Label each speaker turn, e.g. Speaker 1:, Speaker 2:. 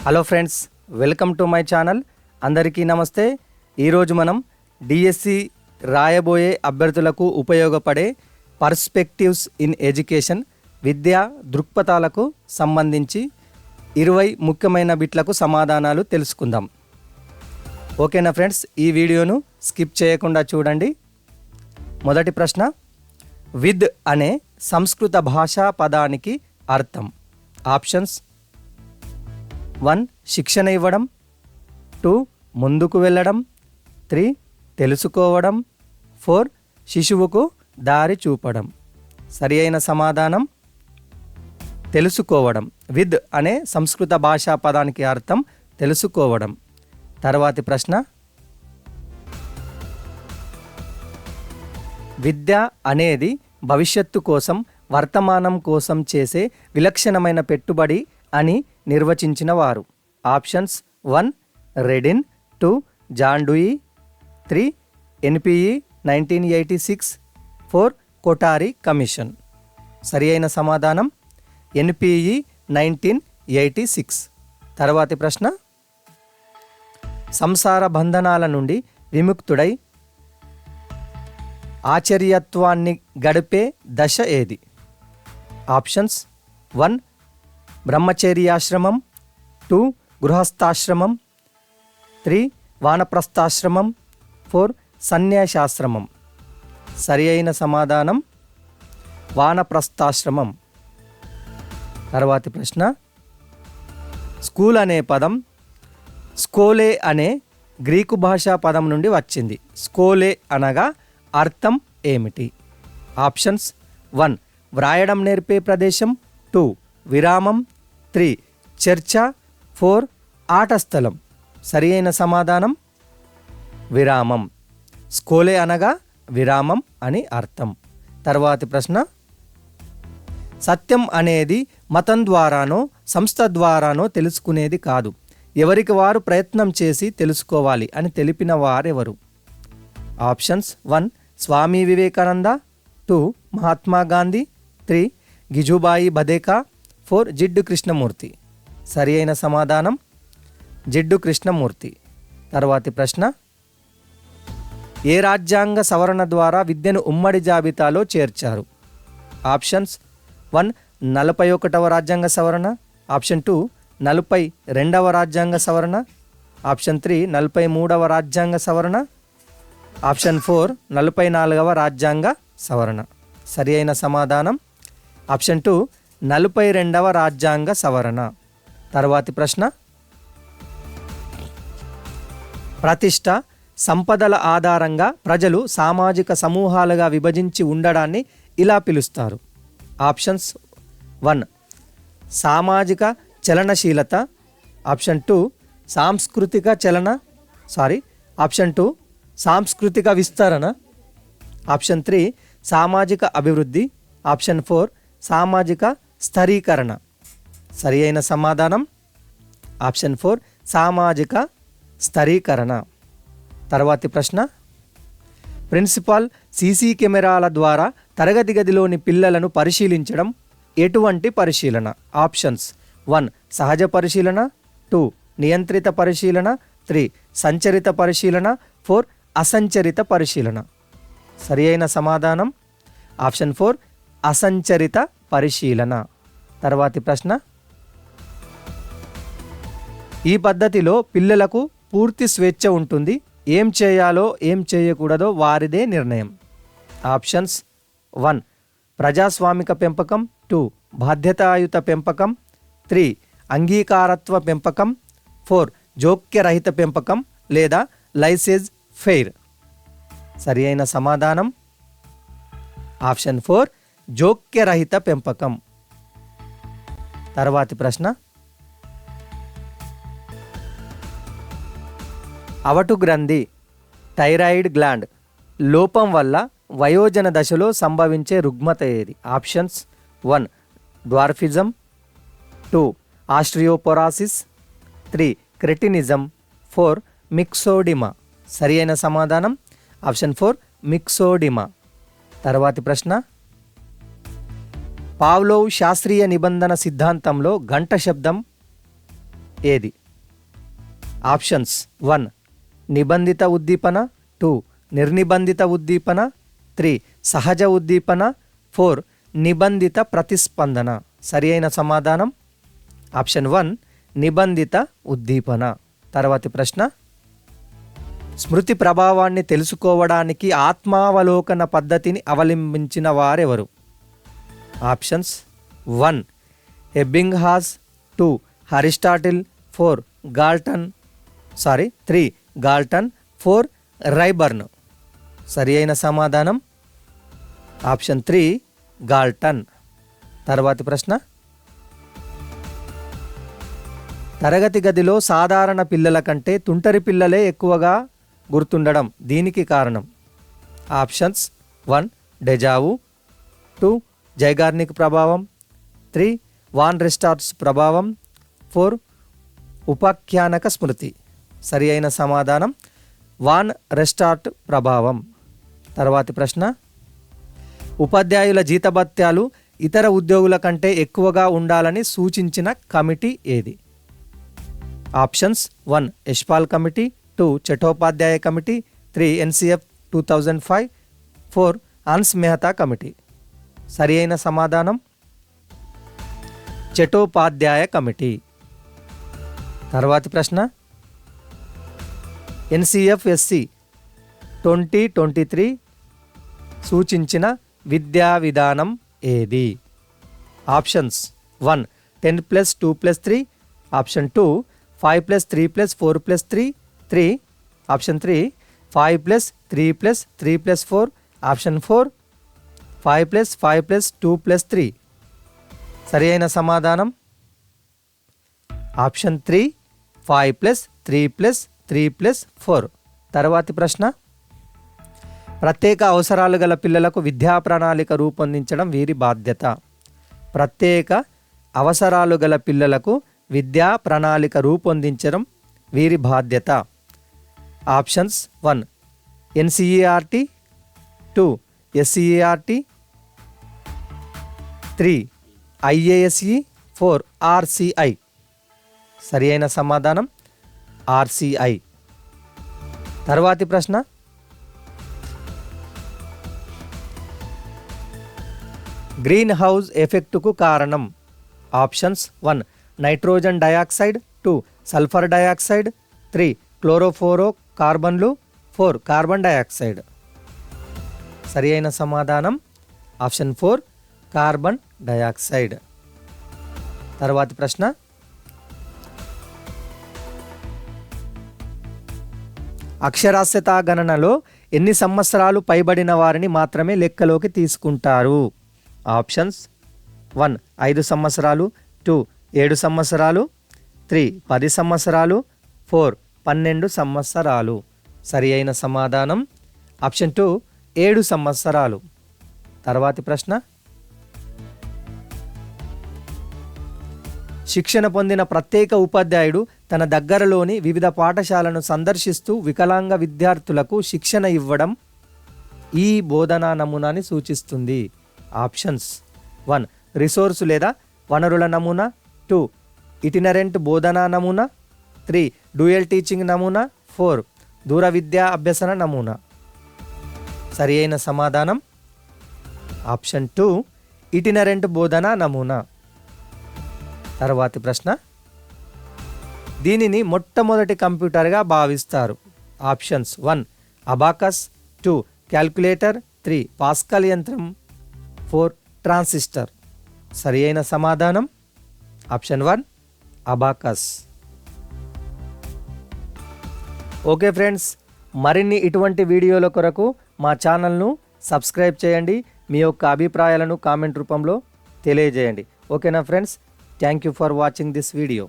Speaker 1: Hello friends, welcome to my channel. అందరికీ నమస్తే. ఈరోజు మనం డిఎస్సి రాయబోయే అభ్యర్థులకు ఉపయోగపడే పర్స్పెక్టివ్స్ ఇన్ ఎడ్యుకేషన్ విద్యా దృక్పథాలకు సంబంధించి 20 ముఖ్యమైన బిట్లకు సమాధానాలు తెలుసుకుందాం. ఓకేనా ఫ్రెండ్స్, ఈ వీడియోను స్కిప్ చేయకుండా చూడండి. మొదటి ప్రశ్న, విద్ అనే సంస్కృత భాషా పదానికి అర్థం. ఆప్షన్స్: 1 శిక్షణ ఇవ్వడం, 2 ముందుకు వెళ్ళడం, 3 తెలుసుకోవడం, 4 శిశువుకు దారి చూపడం. సరి అయిన సమాధానం తెలుసుకోవడం. విద్ అనే సంస్కృత భాషా పదానికి అర్థం తెలుసుకోవడం. తర్వాతి ప్రశ్న, విద్య అనేది భవిష్యత్తు కోసం వర్తమానం కోసం చేసే విలక్షణమైన పెట్టుబడి అని నిర్వచించిన వారు. ఆప్షన్స్: 1 రెడిన్, 2 John Dewey, 3 NPE 1986, 4 Kothari commission. సరి అయిన సమాధానం ఎన్పిఈ 1986. తర్వాతి ప్రశ్న, సంసార బంధనాల నుండి విముక్తుడై ఆచార్యత్వాన్ని గడిపే దశ ఏది? ఆప్షన్స్: 1 బ్రహ్మచర్యాశ్రమం, 2 గృహస్థాశ్రమం, 3 వానప్రస్థాశ్రమం, 4 సన్యాసాశ్రమం. సరి అయిన సమాధానం వానప్రస్థాశ్రమం. తర్వాతి ప్రశ్న, స్కూల్ అనే పదం స్కోలే అనే గ్రీకు భాషా పదం నుండి వచ్చింది. స్కోలే అనగా అర్థం ఏమిటి? ఆప్షన్స్: 1 వ్రాయడం నేర్పే ప్రదేశం, 2 విరామం, 3 చర్చ, 4 ఆట స్థలం. సరి అయిన సమాధానం విరామం. స్కోలే అనగా విరామం అని అర్థం. తర్వాతి ప్రశ్న, సత్యం అనేది మతం ద్వారానో సంస్థ ద్వారానో తెలుసుకునేది కాదు, ఎవరికి వారు ప్రయత్నం చేసి తెలుసుకోవాలి అని తెలిపిన వారెవరు? ఆప్షన్స్: 1 స్వామి వివేకానంద, 2 మహాత్మా గాంధీ, 3 గిజుబాయి బదేకా, 4 జిడ్డు కృష్ణమూర్తి. సరి అయిన సమాధానం జిడ్డు కృష్ణమూర్తి. తర్వాతి ప్రశ్న, ఏ రాజ్యాంగ సవరణ ద్వారా విద్యను ఉమ్మడి జాబితాలో చేర్చారు? ఆప్షన్స్: 1 41వ రాజ్యాంగ సవరణ, ఆప్షన్ 2 42వ రాజ్యాంగ సవరణ, ఆప్షన్ 3 43వ రాజ్యాంగ సవరణ, ఆప్షన్ 4 44వ రాజ్యాంగ సవరణ. సరి అయిన సమాధానం ఆప్షన్ 2 42వ రాజ్యాంగ సవరణ. తర్వాతి ప్రశ్న, ప్రతిష్ట సంపదల ఆధారంగా ప్రజలు సామాజిక సమూహాలుగా విభజించి ఉండడాన్ని ఇలా పిలుస్తారు. ఆప్షన్స్: 1 సామాజిక చలనశీలత, ఆప్షన్ 2 ఆప్షన్ 2 సాంస్కృతిక విస్తరణ, ఆప్షన్ 3 సామాజిక అభివృద్ధి, ఆప్షన్ 4 సామాజిక స్థరీకరణ. సరి అయిన సమాధానం ఆప్షన్ 4 సామాజిక స్థరీకరణ. తర్వాతి ప్రశ్న, ప్రిన్సిపాల్ సీసీ కెమెరాల ద్వారా తరగతి గదిలోని పిల్లలను పరిశీలించడం ఎటువంటి పరిశీలన? ఆప్షన్స్: 1 సహజ పరిశీలన, 2 నియంత్రిత పరిశీలన, 3 సంచరిత పరిశీలన, 4 అసంచరిత పరిశీలన. సరి అయిన సమాధానం ఆప్షన్ 4 అసంచరిత పరిశీలన. తర్వాతి ప్రశ్న, ఈ పద్ధతిలో పిల్లలకు పూర్తి స్వేచ్ఛ ఉంటుంది, ఏం చేయాలో ఏం చేయకూడదో వారిదే నిర్ణయం. ఆప్షన్స్: 1 ప్రజాస్వామిక పెంపకం, 2 బాధ్యతాయుత పెంపకం, 3 అంగీకారత్వ పెంపకం, 4 జోక్యరహిత పెంపకం లేదా లైసేజ్ ఫెయిర్. సరి అయిన సమాధానం ఆప్షన్ 4 జోక్యరహిత పెంపకం. తర్వాతి ప్రశ్న, అవటు గ్రంథి థైరాయిడ్ గ్లాండ్ లోపం వల్ల వయోజన దశలో సంభవించే రుగ్మత ఏది? Options: 1 dwarfism, 2 osteoporosis, 3 cretinism, 4 myxoedema. సరి అయిన సమాధానం ఆప్షన్ 4 మిక్సోడిమా. తర్వాతి ప్రశ్న, పావ్లోవ్ శాస్త్రీయ నిబంధన సిద్ధాంతంలో గంట శబ్దం ఏది? ఆప్షన్స్ 1 నిబంధిత ఉద్దీపన, 2 నిర్నిబంధిత ఉద్దీపన, 3 సహజ ఉద్దీపన, 4 నిబంధిత ప్రతిస్పందన. సరి అయిన సమాధానం ఆప్షన్ 1 నిబంధిత ఉద్దీపన. తర్వాతి ప్రశ్న, స్మృతి ప్రభావాన్ని తెలుసుకోవడానికి ఆత్మావలోకన పద్ధతిని అవలంబించిన వారెవరు? Options 1 ఎబ్బింగ్హాస్, 2 Aristotle, 3 Galton, 4 రైబర్న్. సరి అయిన సమాధానం ఆప్షన్ 3 గాల్టన్. తర్వాతి ప్రశ్న, తరగతి గదిలో సాధారణ పిల్లల కంటే తుంటరి పిల్లలే ఎక్కువగా గుర్తుండడం దీనికి కారణం? ఆప్షన్స్ 1 డెజావు, 2 జైగార్నిక్ ప్రభావం, 3 వాన్ రెస్టార్ట్స్ ప్రభావం, 4 ఉపాఖ్యానక స్మృతి. సరి అయిన సమాధానం వాన్ రెస్టార్ట్ ప్రభావం. తర్వాతి ప్రశ్న, ఉపాధ్యాయుల జీతభత్యాలు ఇతర ఉద్యోగుల కంటే ఎక్కువగా ఉండాలని సూచించిన కమిటీ ఏది? Options 1 Yashpal committee, 2 Chattopadhyay committee, 3 NCF 2005, 4 ఆన్స్ మెహతా కమిటీ. సరి అయిన సమాధానం చట్టోపాధ్యాయ కమిటీ. తర్వాతి ప్రశ్న, NCFSC 2023 సూచించిన విద్యా విధానం ఏది? Options 1 10+2+3, option 2 5+3+4+3, 3 option 3 5+3+3+4, option 4 5+5+2+3. సరి అయిన సమాధానం ఆప్షన్ 3 5+3+3+4. తర్వాతి ప్రశ్న, ప్రత్యేక అవసరాలు గల పిల్లలకు విద్యా ప్రణాళిక రూపొందించడం వీరి బాధ్యత? ప్రత్యేక అవసరాలు గల పిల్లలకు విద్యా ప్రణాళిక రూపొందించడం వీరి బాధ్యత? Options 1 NCERT, 2 SCERT, 3 IASE, 4 RCI. సరి అయిన సమాధానం RCI. తర్వాతి ప్రశ్న, గ్రీన్ హౌస్ ఎఫెక్టుకు కారణం? Options 1 nitrogen dioxide, 2 sulphur dioxide, 3 క్లోరోఫోరో కార్బన్లు, 4 కార్బన్ డయాక్సైడ్. సరి అయిన సమాధానం ఆప్షన్ 4 కార్బన్ డయాక్సైడ్. తర్వాతి ప్రశ్న, అక్షరాస్యతా గణనలో ఎన్ని సంవత్సరాలు పైబడిన వారిని మాత్రమే లెక్కలోకి తీసుకుంటారు? ఆప్షన్స్ 1 5 సంవత్సరాలు, 2 7 సంవత్సరాలు, 3 10 సంవత్సరాలు, 4 12 సంవత్సరాలు. సరి అయిన సమాధానం ఆప్షన్ 2 7 సంవత్సరాలు. తర్వాతి ప్రశ్న, శిక్షణ పొందిన ప్రత్యేక ఉపాధ్యాయుడు తన దగ్గరలోని వివిధ పాఠశాలను సందర్శిస్తూ వికలాంగ విద్యార్థులకు శిక్షణ ఇవ్వడం ఈ బోధనా నమూనాని సూచిస్తుంది? ఆప్షన్స్ 1 రిసోర్సు లేదా వనరుల నమూనా, 2 ఇటినరెంట్ బోధనా నమూనా, 3 డ్యూయల్ టీచింగ్ నమూనా, 4 దూర విద్యా అభ్యసన నమూనా. సరి అయిన సమాధానం ఆప్షన్ 2 ఇటినరెంట్ బోధనా నమూనా. తర్వాతి ప్రశ్న, దీనిని మొట్టమొదటి కంప్యూటర్గా భావిస్తారు? ఆప్షన్స్ 1 అబాకస్, 2 క్యాల్కులేటర్, 3 పాస్కల్ యంత్రం, 4 ట్రాన్సిస్టర్. సరి అయిన సమాధానం ఆప్షన్ 1 అబాకస్. ఓకే ఫ్రెండ్స్, మరిన్ని ఇటువంటి వీడియోల కొరకు మా ఛానల్ను సబ్స్క్రైబ్ చేయండి. మీ యొక్క అభిప్రాయాలను కామెంట్ రూపంలో తెలియజేయండి. ఓకేనా friends, thank you for watching this video.